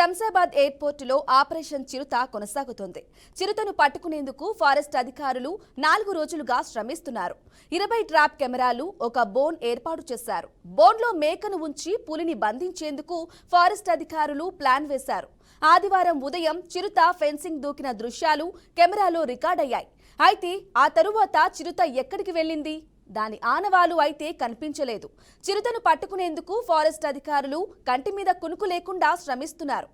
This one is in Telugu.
శంషాబాద్ ఎయిర్పోర్టులో ఆపరేషన్ చిరుత కొనసాగుతోంది. చిరుతను పట్టుకునేందుకు ఫారెస్ట్ అధికారులు 4 రోజులుగా శ్రమిస్తున్నారు. 20 ట్రాప్ కెమెరాలు, ఒక బోన్ ఏర్పాటు చేశారు. బోన్లో మేకను ఉంచి పులిని బంధించేందుకు ఫారెస్ట్ అధికారులు ప్లాన్ వేశారు. ఆదివారం ఉదయం చిరుత ఫెన్సింగ్ దూకిన దృశ్యాలు కెమెరాలో రికార్డయ్యాయి. అయితే ఆ తరువాత చిరుత ఎక్కడికి వెళ్ళింది? దాని ఆనవాలు అయితే కనిపించలేదు. చిరుతను పట్టుకునేందుకు ఫారెస్ట్ అధికారులు కంటి మీద కునుకు లేకుండా శ్రమిస్తున్నారు.